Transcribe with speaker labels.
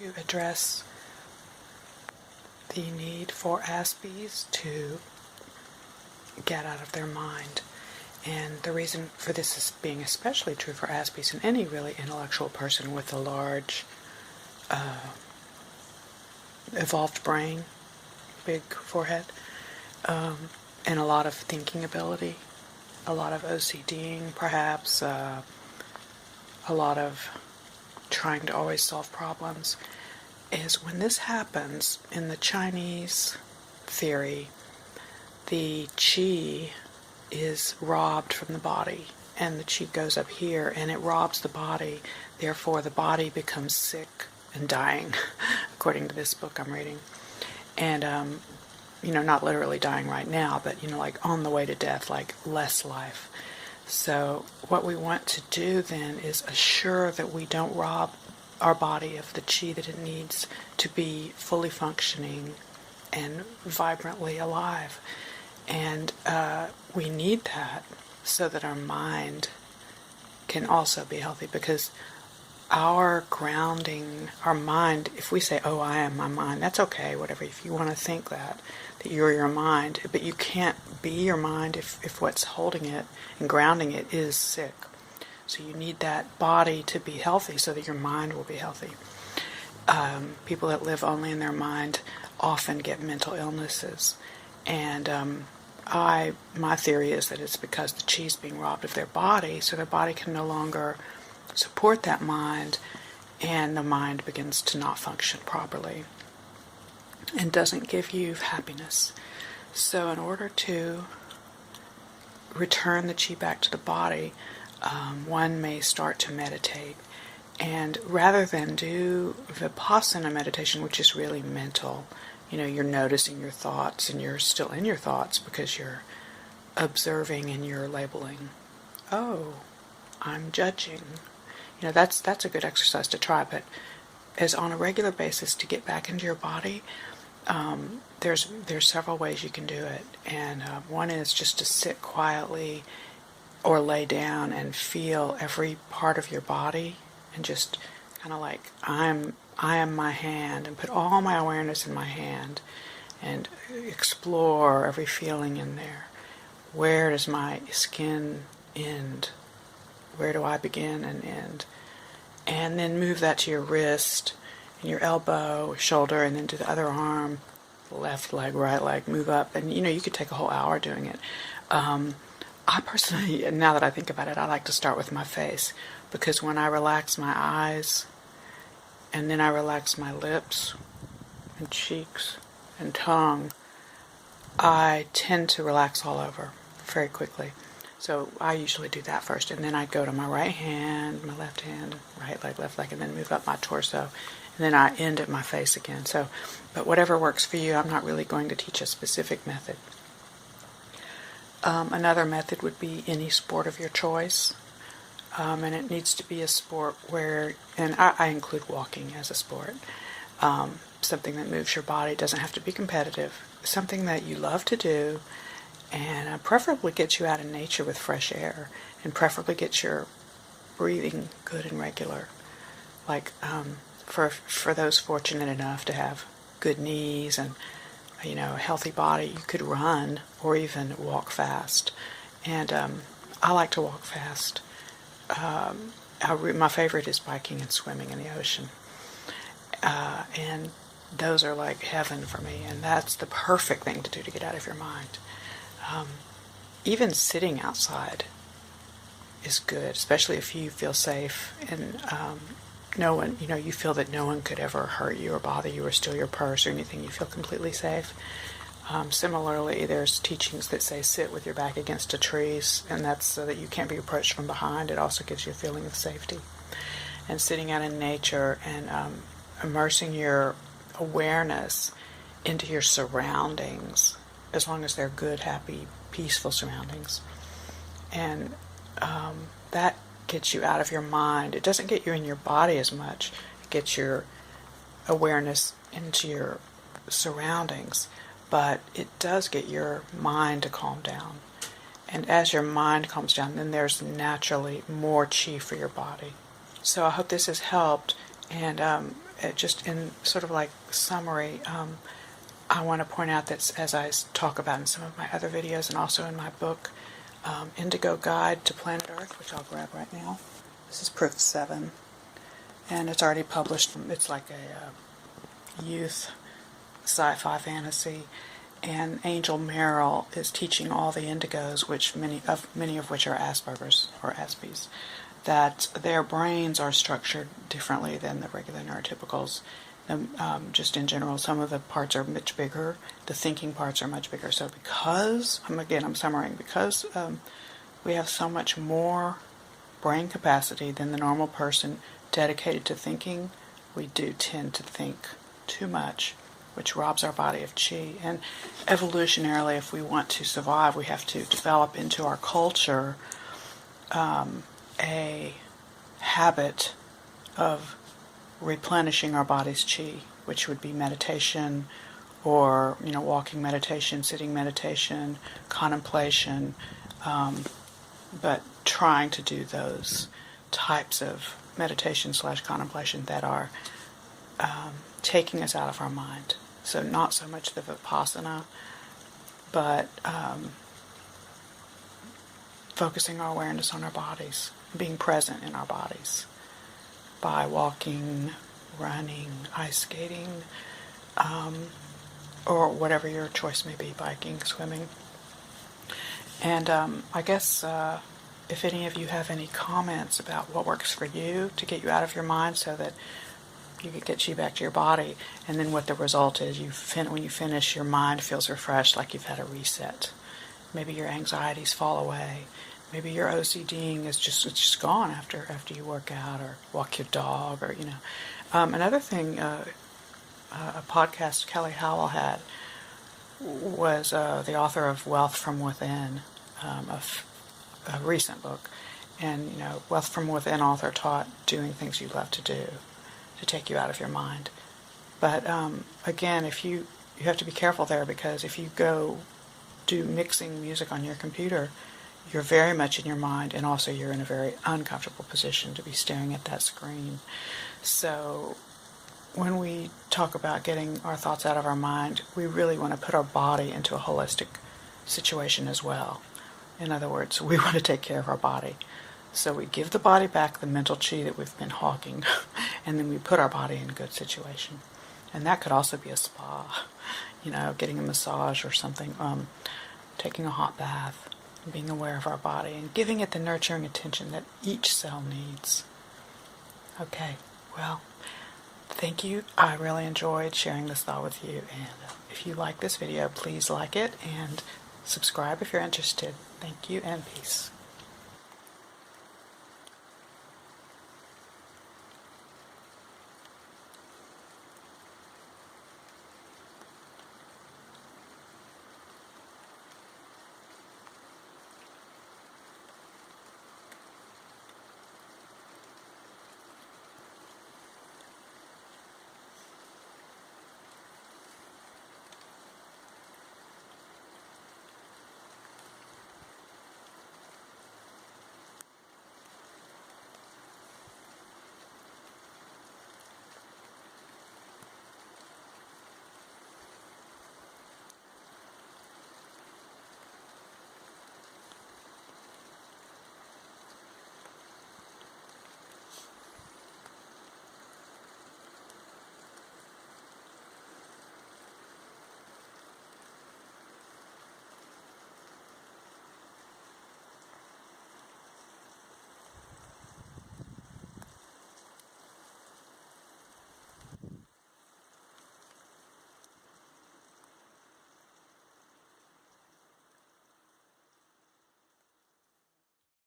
Speaker 1: to address the need for Aspies to get out of their mind. And the reason for this is being especially true for Aspies and any really intellectual person with a large evolved brain, big forehead, and a lot of thinking ability, a lot of OCDing perhaps, a lot of trying to always solve problems, is when this happens in the Chinese theory, the qi is robbed from the body, and the qi goes up here, and it robs the body. Therefore, the body becomes sick and dying, according to this book I'm reading. And, not literally dying right now, but, like on the way to death, like less life. So what we want to do then is assure that we don't rob our body of the qi that it needs to be fully functioning and vibrantly alive. And we need that so that our mind can also be healthy, because our grounding, our mind, if we say, oh, I am my mind, that's okay, whatever, if you want to think that you're your mind, but you can't be your mind if what's holding it and grounding it is sick. So you need that body to be healthy so that your mind will be healthy. People that live only in their mind often get mental illnesses. And my theory is that it's because the chi is being robbed of their body, so their body can no longer support that mind, and the mind begins to not function properly and doesn't give you happiness. So in order to return the chi back to the body, one may start to meditate. And rather than do vipassana meditation, which is really mental, you're noticing your thoughts, and you're still in your thoughts because you're observing and you're labeling. Oh, I'm judging. That's a good exercise to try, but as on a regular basis to get back into your body, there's several ways you can do it. And one is just to sit quietly or lay down and feel every part of your body, and just kind of like I am my hand, and put all my awareness in my hand and explore every feeling in there. Where does my skin end? Where do I begin and end? And then move that to your wrist and your elbow, shoulder, and then to the other arm, left leg, right leg, move up. And you could take a whole hour doing it. I personally, now that I think about it, I like to start with my face, because when I relax my eyes and then I relax my lips and cheeks and tongue, I tend to relax all over very quickly. So I usually do that first, and then I go to my right hand, my left hand, right leg, left leg, and then move up my torso, and then I end at my face again. So, but whatever works for you, I'm not really going to teach a specific method. Another method would be any sport of your choice, and it needs to be a sport where, and I include walking as a sport, something that moves your body. It doesn't have to be competitive, something that you love to do, and preferably get you out in nature with fresh air, and preferably get your breathing good and regular. Like for those fortunate enough to have good knees and a healthy body, you could run or even walk fast. And I like to walk fast. My favorite is biking and swimming in the ocean. And those are like heaven for me, and that's the perfect thing to do to get out of your mind. Even sitting outside is good, especially if you feel safe and no one, you feel that no one could ever hurt you or bother you or steal your purse or anything. You feel completely safe. Similarly, there's teachings that say sit with your back against a tree, and that's so that you can't be approached from behind. It also gives you a feeling of safety. And sitting out in nature and immersing your awareness into your surroundings, as long as they're good, happy, peaceful surroundings. And that gets you out of your mind. It doesn't get you in your body as much. It gets your awareness into your surroundings. But it does get your mind to calm down. And as your mind calms down, then there's naturally more chi for your body. So I hope this has helped. And just in sort of like summary, I want to point out that, as I talk about in some of my other videos and also in my book, Indigo Guide to Planet Earth, which I'll grab right now. This is proof 7, and it's already published. It's like a youth sci-fi fantasy, and Angel Merrill is teaching all the indigos, which many of which are Aspergers or Aspies, that their brains are structured differently than the regular neurotypicals. Just in general, some of the parts are much bigger. The thinking parts are much bigger. So because, I'm summarizing, because we have so much more brain capacity than the normal person dedicated to thinking, we do tend to think too much, which robs our body of chi. And evolutionarily, if we want to survive, we have to develop into our culture a habit of replenishing our body's chi, which would be meditation, or walking meditation, sitting meditation, contemplation, but trying to do those types of meditation / contemplation that are taking us out of our mind. So not so much the vipassana, but focusing our awareness on our bodies, being present in our bodies by walking, running, ice skating, or whatever your choice may be, biking, swimming. And I guess if any of you have any comments about what works for you to get you out of your mind so that you can get you back to your body, and then what the result is, when you finish, your mind feels refreshed, like you've had a reset. Maybe your anxieties fall away. Maybe your OCDing is just gone after you work out or walk your dog, or Another thing, a podcast Kelly Howell had was the author of Wealth from Within, a recent book, and Wealth from Within author taught doing things you love to do to take you out of your mind. But again, if you have to be careful there, because if you go do mixing music on your computer, you're very much in your mind, and also you're in a very uncomfortable position to be staring at that screen. So when we talk about getting our thoughts out of our mind, we really want to put our body into a holistic situation as well. In other words, we want to take care of our body. So we give the body back the mental chi that we've been hawking, and then we put our body in a good situation. And that could also be a spa, getting a massage or something, taking a hot bath, being aware of our body, and giving it the nurturing attention that each cell needs. Okay, well, thank you. I really enjoyed sharing this thought with you, and if you like this video, please like it and subscribe if you're interested. Thank you, and peace.